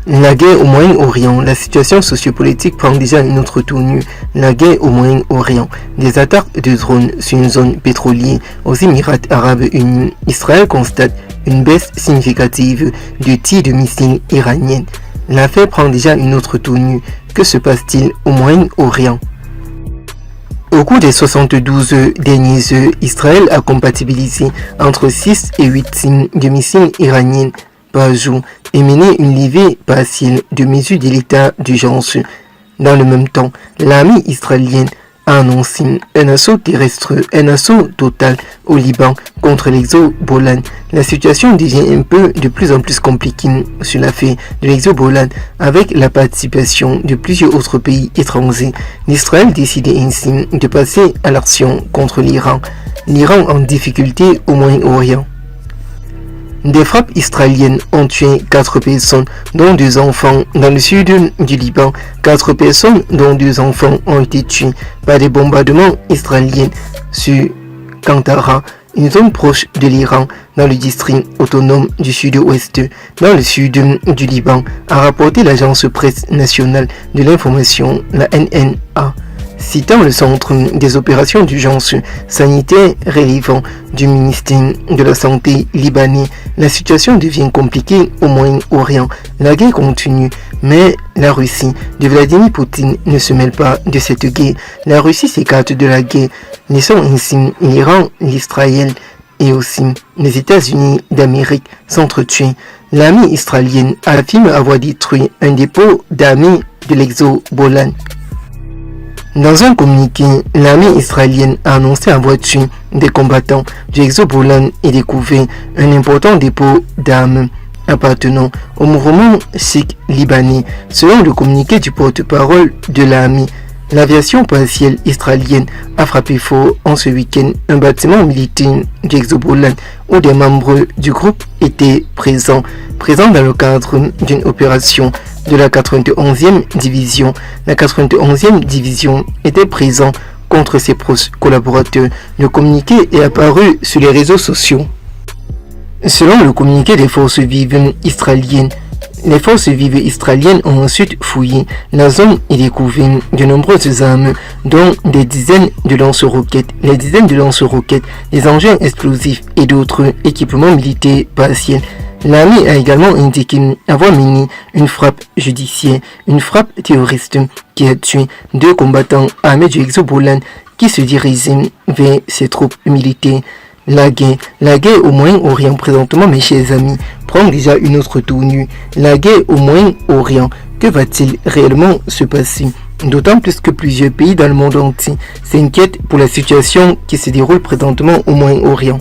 La guerre au Moyen-Orient, la situation sociopolitique prend déjà une autre tournure. La guerre au Moyen-Orient, des attaques de drones sur une zone pétrolière aux Émirats Arabes Unis. Israël constate une baisse significative de tirs de missiles iraniens. L'affaire prend déjà une autre tournure. Que se passe-t-il au Moyen-Orient? Au cours des 72 dernières heures, Israël a compatibilisé entre 6 et 8 signes de missiles iraniens par jour et mené une levée partielle de mesures de l'état d'urgence. Dans le même temps, l'armée israélienne a annoncé un assaut terrestre, un assaut total au Liban contre l'exo-Golan. La situation devient de plus en plus compliquée sur l'affaire de l'exo-Golan avec la participation de plusieurs autres pays étrangers. L'Israël décide ainsi de passer à l'action contre l'Iran. L'Iran en difficulté au Moyen-Orient. Des frappes israéliennes ont tué 4 personnes, dont 2 enfants, dans le sud du Liban. 4 personnes, dont 2 enfants, ont été tués par des bombardements israéliens sur Kantara, une zone proche de l'Iran, dans le district autonome du sud-ouest, dans le sud du Liban, a rapporté l'agence presse nationale de l'information, la NNA. Citant le centre des opérations d'urgence sanitaire relevant du ministère de la Santé libanais, la situation devient compliquée au Moyen-Orient. La guerre continue, mais la Russie de Vladimir Poutine ne se mêle pas de cette guerre. La Russie s'écarte de la guerre, laissant ainsi l'Iran, l'Israël et aussi les États-Unis d'Amérique s'entretuer. L'armée israélienne affirme avoir détruit un dépôt d'armée de l'exo-Golan. Dans un communiqué, l'armée israélienne a annoncé avoir tué des combattants du exo-Golan et découvert un important dépôt d'armes appartenant au mouvement sikh libanais. Selon le communiqué du porte-parole de l'armée, l'aviation partielle israélienne a frappé fort en ce week-end un bâtiment militaire du exo-Golan où des membres du groupe étaient présents dans le cadre d'une opération de la 91e division. La 91e division était présente contre ses proches collaborateurs. Le communiqué est apparu sur les réseaux sociaux. Selon le communiqué des forces vives israéliennes, les forces vives israéliennes ont ensuite fouillé la zone et découvert de nombreuses armes, dont des dizaines de lance-roquettes, des engins explosifs et d'autres équipements militaires partiels. L'armée a également indiqué avoir mené une frappe judiciaire, une frappe terroriste qui a tué 2 combattants armés du exo-Golan qui se dirigeaient vers ses troupes militaires. La guerre au Moyen-Orient présentement, mes chers amis, prend déjà une autre tournure. La guerre au Moyen-Orient, que va-t-il réellement se passer? D'autant plus que plusieurs pays dans le monde entier s'inquiètent pour la situation qui se déroule présentement au Moyen-Orient.